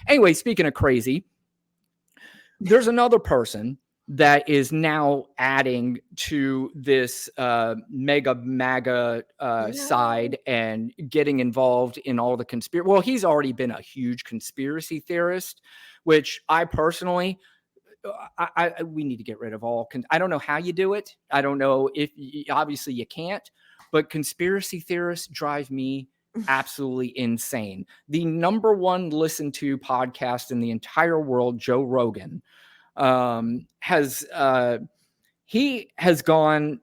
Anyway, speaking of crazy, there's another person that is now adding to this MAGA side and getting involved in all the conspiracy. Well, he's already been a huge conspiracy theorist, which I personally, we need to get rid of all. I don't know how you do it. I don't know if obviously you can't, but conspiracy theorists drive me absolutely insane. The number one listened to podcast in the entire world, Joe Rogan, has gone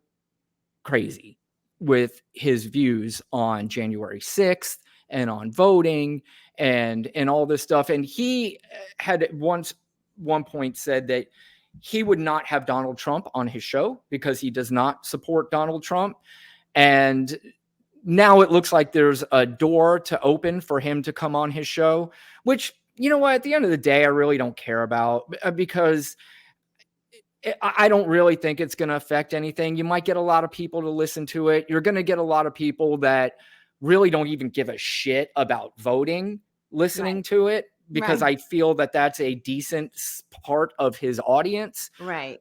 crazy with his views on January 6th and on voting and all this stuff. And he had one point said that he would not have Donald Trump on his show because he does not support Donald Trump. And now it looks like there's a door to open for him to come on his show, which, you know what, at the end of the day, I really don't care about, because I don't really think it's going to affect anything. You might get a lot of people to listen to it. You're going to get a lot of people that really don't even give a shit about voting listening to it, because I feel that that's a decent part of his audience. Right.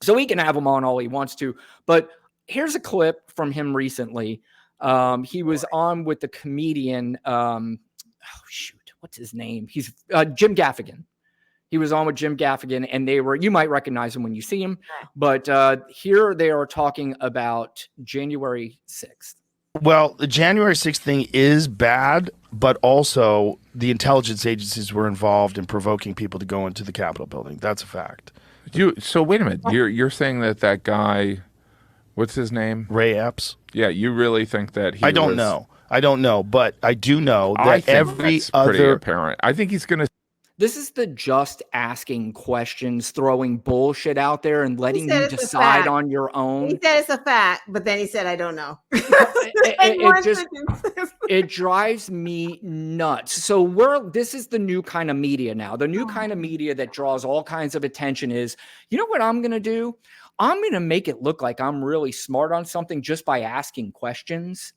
So he can have him on all he wants to. But here's a clip from him recently. He was on with the comedian. What's his name? He's Jim Gaffigan. He was on with Jim Gaffigan, and you might recognize him when you see him. But here they are talking about January 6th. Well, the January 6th thing is bad, but also the intelligence agencies were involved in provoking people to go into the Capitol building. That's a fact. So wait a minute. You're saying that guy, what's his name? Ray Epps. Yeah, you really think that he? I don't know, but I do know that every other. Pretty apparent. I think he's going to. This is the just asking questions, throwing bullshit out there and letting you decide on your own. He said it's a fact, but then he said, I don't know. It drives me nuts. So this is the new kind of media now. The new kind of media that draws all kinds of attention is, you know what I'm going to do? I'm going to make it look like I'm really smart on something just by asking questions.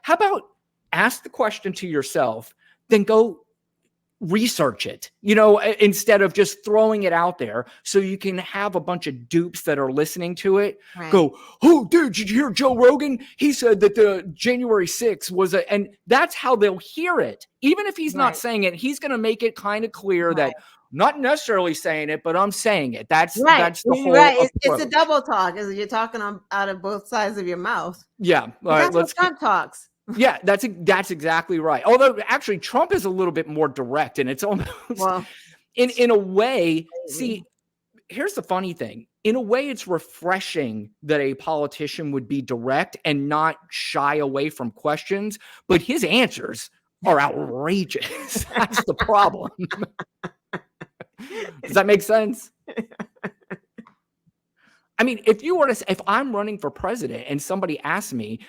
How about ask the question to yourself, then go research it, instead of just throwing it out there so you can have a bunch of dupes that are listening to it go, oh, dude, did you hear Joe Rogan? He said that the January 6th was and that's how they'll hear it. Even if he's not saying it, he's going to make it kind of clear that not necessarily saying it, but I'm saying it. That's the whole approach. It's a double talk. You're talking out of both sides of your mouth. Yeah. All right, that's how Trump talks. Yeah, that's exactly right. Although actually Trump is a little bit more direct, and it's almost in a way. See, here's the funny thing. In a way, it's refreshing that a politician would be direct and not shy away from questions, but his answers are outrageous. That's the problem. Does that make sense? I mean, if I'm running for president and somebody asks me,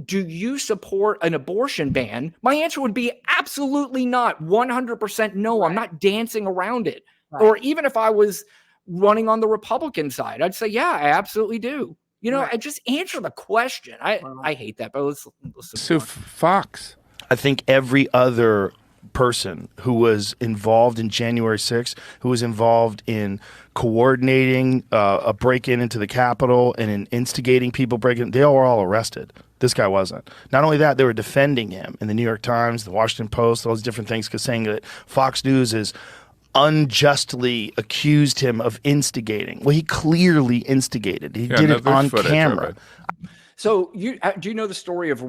do you support an abortion ban? My answer would be absolutely not. 100% no. I'm not dancing around it. Or even if I was running on the Republican side, I'd say, yeah, I absolutely do. I just answer the question. I hate that, but let's so Fox. I think every other person who was involved in January 6th, who was involved in coordinating a break-in into the Capitol and in instigating people breaking, they were all arrested. This guy wasn't. Not only that, they were defending him in the New York Times, the Washington Post, all those different things, because saying that Fox News is unjustly accused him of instigating. Well, he clearly instigated. He did it on camera. So do you know the story of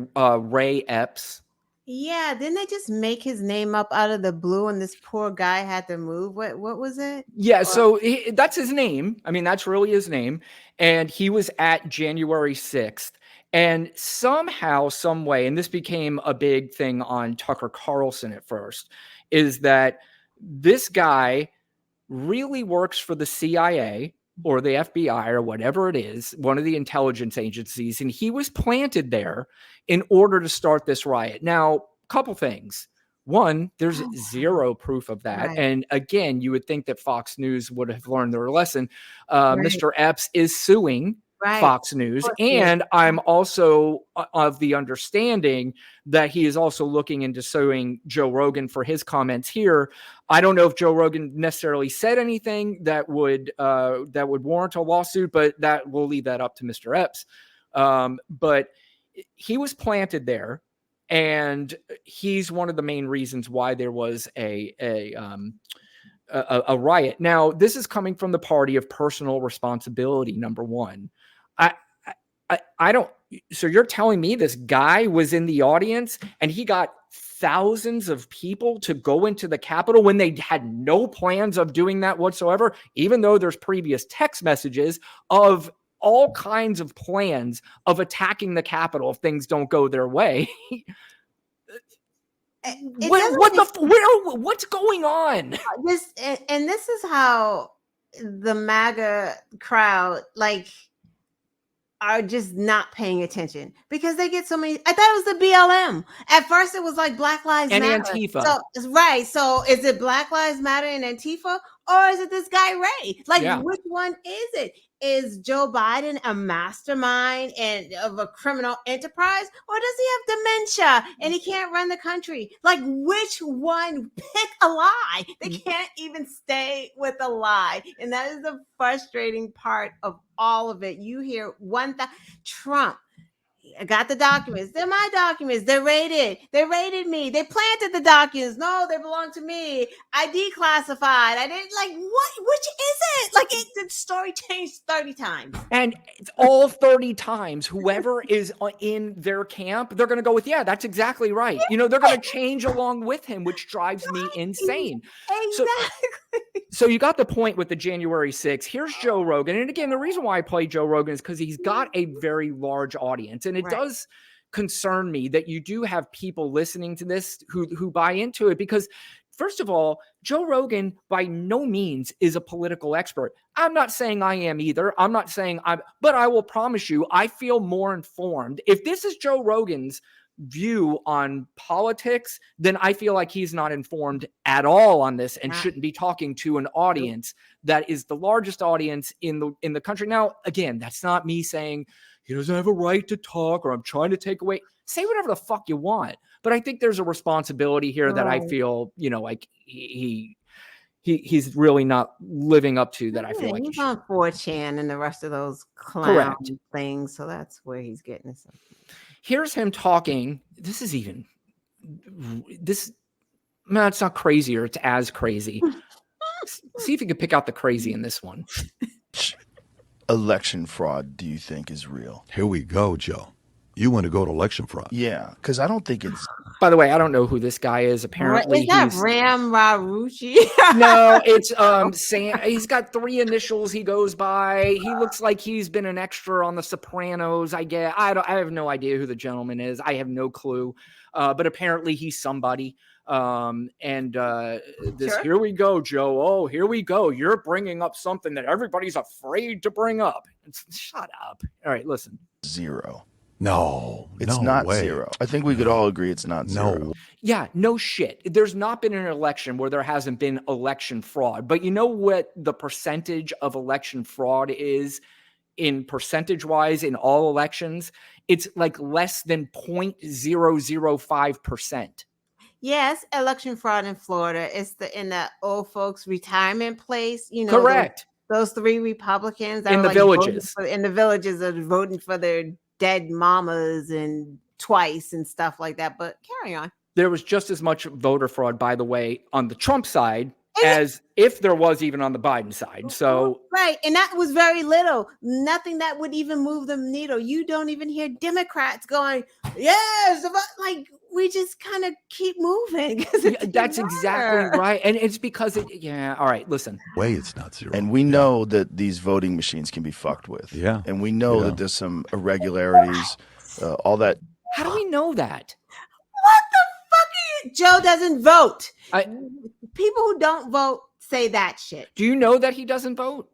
Ray Epps? Yeah, didn't they just make his name up out of the blue and this poor guy had to move? What was it? Yeah, so that's his name. I mean, that's really his name. And he was at January 6th. And somehow, some way, and this became a big thing on Tucker Carlson at first, is that this guy really works for the CIA or the FBI or whatever it is, one of the intelligence agencies, and he was planted there in order to start this riot. Now, a couple things. One, there's zero proof of that. Right. And again, you would think that Fox News would have learned their lesson. Mr. Epps is suing Right. Fox News. Of course he is. And I'm also of the understanding that he is also looking into suing Joe Rogan for his comments here. I don't know if Joe Rogan necessarily said anything that would warrant a lawsuit, but that we'll leave that up to Mr. Epps. But he was planted there, and he's one of the main reasons why there was a riot. Now, this is coming from the party of personal responsibility. Number one, I don't. So you're telling me this guy was in the audience and he got thousands of people to go into the Capitol when they had no plans of doing that whatsoever, even though there's previous text messages of all kinds of plans of attacking the Capitol if things don't go their way. What's going on? This is how the MAGA crowd are just not paying attention because they get so many. I thought it was the BLM. At first, it was like Black Lives and Matter. Antifa. So, right. So, is it Black Lives Matter and Antifa, or is it this guy Ray? Which one is it? Is Joe Biden a mastermind and of a criminal enterprise, or does he have dementia and he can't run the country? Which one? Pick a lie. They can't even stay with a lie, and that is the frustrating part of all of it. You hear Trump. I got the documents. They're my documents. They're rated. They rated me. They planted the documents. No, they belong to me. I declassified. I didn't what? Which is it? The story changed 30 times. And all 30 times, whoever is in their camp, they're going to go with, yeah, that's exactly right. They're going to change along with him, which drives me insane. Exactly. So you got the point with the January 6th. Here's Joe Rogan. And again, the reason why I play Joe Rogan is because he's got a very large audience. And it does concern me that you do have people listening to this who buy into it because, first of all, Joe Rogan by no means is a political expert. I'm not saying I am either. I'm not saying but I will promise you, I feel more informed. If this is Joe Rogan's view on politics, then I feel like he's not informed at all on this and shouldn't be talking to an audience that is the largest audience in the country. Now, again, that's not me saying he doesn't have a right to talk or I'm trying to take away. Say whatever the fuck you want. But I think there's a responsibility here that I feel, like he's really not living up to that. I feel like he's on 4chan and the rest of those clown things. So that's where he's getting this. Here's him talking. It's not crazier. It's as crazy. See if you can pick out the crazy in this one. Election fraud, do you think is real? Here we go, Joe. You want to go to election fraud? Yeah, because I don't think it's. By the way, I don't know who this guy is. Apparently, is that Ram Rarucci? No, it's Sam. He's got 3 initials he goes by. He looks like he's been an extra on The Sopranos. I have no idea who the gentleman is. I have no clue. But apparently, he's somebody. Here we go, Joe. Oh, here we go. You're bringing up something that everybody's afraid to bring up. Shut up. All right, listen. 0. No, it's not way. 0. I think we could all agree it's not 0. Yeah, no shit. There's not been an election where there hasn't been election fraud. But you know what the percentage of election fraud is in percentage-wise in all elections? It's less than 0.005%. Yes, election fraud in Florida. It's in the old folks' retirement place. Correct. Those 3 Republicans that in the villages. In the villages are voting for their dead mamas and twice and stuff like that. But carry on. There was just as much voter fraud, by the way, on the Trump side as if there was even on the Biden side. So right. And that was very little. Nothing that would even move the needle. You don't even hear Democrats going, yes, we just kind of keep moving. That's exactly right. And it's because all right, listen. Way it's not 0. And we know that these voting machines can be fucked with. Yeah. And we know that there's some irregularities, all that. How do we know that? What the fuck are you? Joe doesn't vote. People who don't vote say that shit. Do you know that he doesn't vote?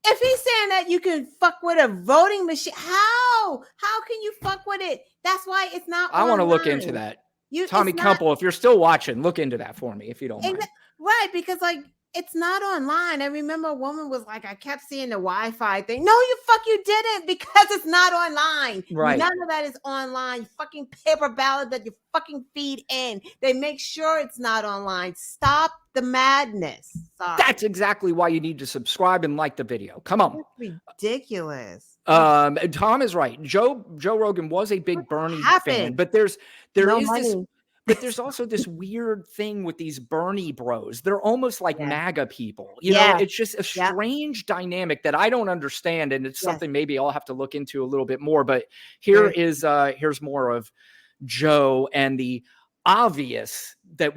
If he's saying that you can fuck with a voting machine, how can you fuck with it? That's why it's not. I want to look into that. Tommy Kumpel, if you're still watching, look into that for me if you don't mind. Right, because it's not online. I remember a woman was like, I kept seeing the Wi-Fi thing. No, you didn't, because it's not online. Right. None of that is online. Fucking paper ballot that you fucking feed in. They make sure it's not online. Stop the madness. Sorry. That's exactly why you need to subscribe and like the video. Come on. That's ridiculous. Tom is right. Joe Rogan was a big Bernie fan, but there No is money. this, but there's also this weird thing with these Bernie bros. They're almost like MAGA people. You know, it's just a strange dynamic that I don't understand, and it's something maybe I'll have to look into a little bit more. But here's more of Joe and the obvious that,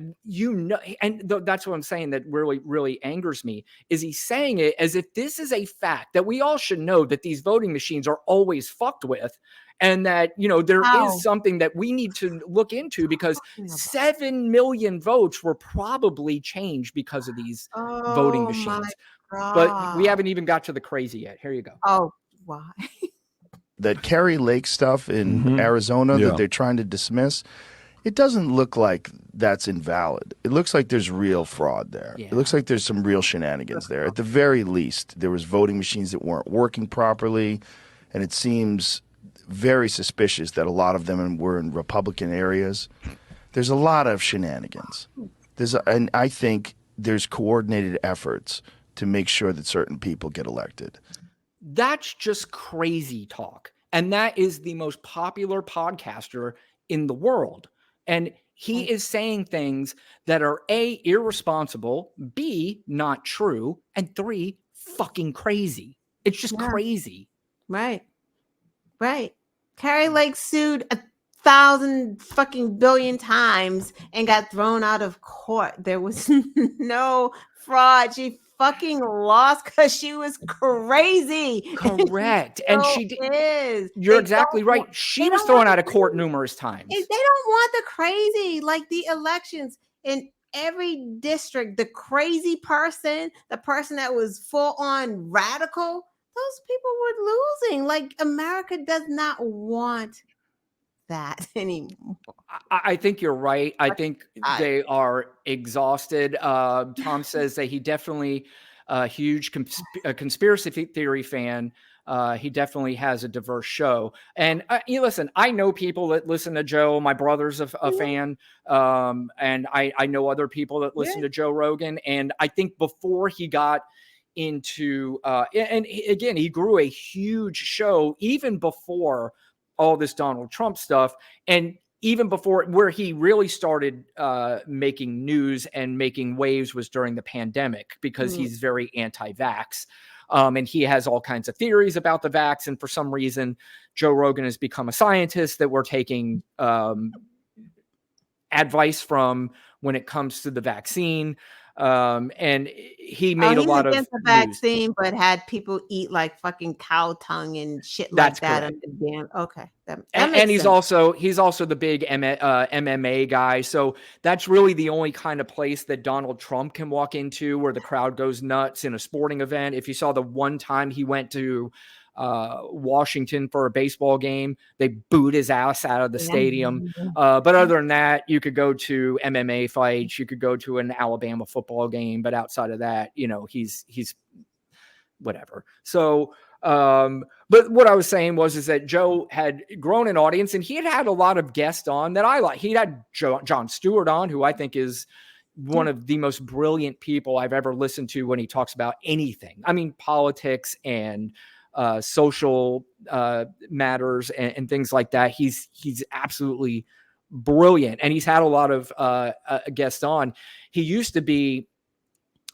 and that's what I'm saying that really angers me, is he's saying it as if this is a fact that we all should know, that these voting machines are always fucked with, and that, there is something that we need to look into, because 7 million votes were probably changed because of these voting machines. But we haven't even got to the crazy yet. Here you go. Oh, why? That Kerry Lake stuff in Arizona that they're trying to dismiss, it doesn't look like that's invalid. It looks like there's real fraud there. It looks like there's some real shenanigans there. At the very least, there was voting machines that weren't working properly, and it seems very suspicious that a lot of them were in Republican areas. There's a lot of shenanigans. And I think there's coordinated efforts to make sure that certain people get elected. That's just crazy talk. And that is the most popular podcaster in the world. And he is saying things that are A, irresponsible, B, not true, and 3, fucking crazy. It's just crazy. Right. Carrie Lake sued 1,000 fucking billion times and got thrown out of court. There was no fraud. She fucking lost because she was crazy. Correct. And she is. You're exactly right. She was thrown out of court numerous times. They don't want the crazy, like the elections in every district. The crazy person, the person that was full on radical, those people were losing. Like, America does not want that anymore. I think you're right. I think they are exhausted. Tom says that he definitely a huge conspiracy theory fan. He definitely has a diverse show. And listen, I know people that listen to Joe. My brother's a fan. And I know other people that listen to Joe Rogan. And I think before he got into and again, he grew a huge show even before all this Donald Trump stuff, and even before, where he really started making news and making waves was during the pandemic, because he's very anti-vax, and he has all kinds of theories about the vax. And for some reason, Joe Rogan has become a scientist that we're taking advice from when it comes to the vaccine. And he made a lot of against the vaccine, but had people eat like fucking cow tongue and shit like that. Okay. And he's also the big MMA guy. So that's really the only kind of place that Donald Trump can walk into where the crowd goes nuts in a sporting event. If you saw the one time he went to Washington for a baseball game, they booed his ass out of the stadium. But other than that, you could go to MMA fights, you could go to an Alabama football game, but outside of that, he's whatever. So but what I was saying is that Joe had grown an audience, and he had a lot of guests on that I like. He had Jon Stewart on, who I think is one of the most brilliant people I've ever listened to when he talks about anything. I mean, politics and social matters and things like that. He's absolutely brilliant, and he's had a lot of guests on. He used to be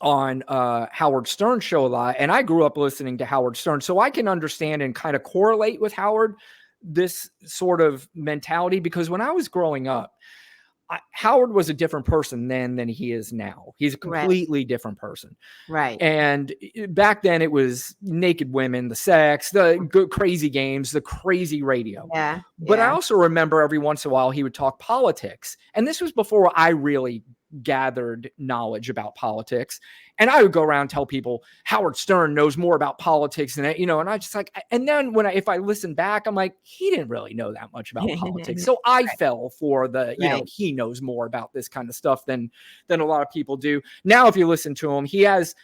on Howard Stern's show a lot, and I grew up listening to Howard Stern, so I can understand and kind of correlate with Howard this sort of mentality, because when I was growing up, Howard was a different person then than he is now. He's a completely different person. Right. And back then it was naked women, the sex, the good, crazy games, the crazy radio. Yeah. But I also remember every once in a while he would talk politics. And this was before I really gathered knowledge about politics. And I would go around and tell people Howard Stern knows more about politics than that, and I just like, and then if I listen back, I'm like, he didn't really know that much about politics. So I fell for the, he knows more about this kind of stuff than a lot of people do. Now, if you listen to him, he has,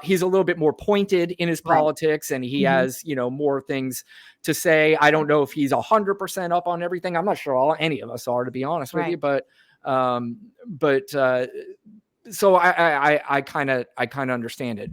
he's a little bit more pointed in his politics, and he has, more things to say. I don't know if he's 100% up on everything. I'm not sure any of us are, to be honest with you, but so I kind of understand it.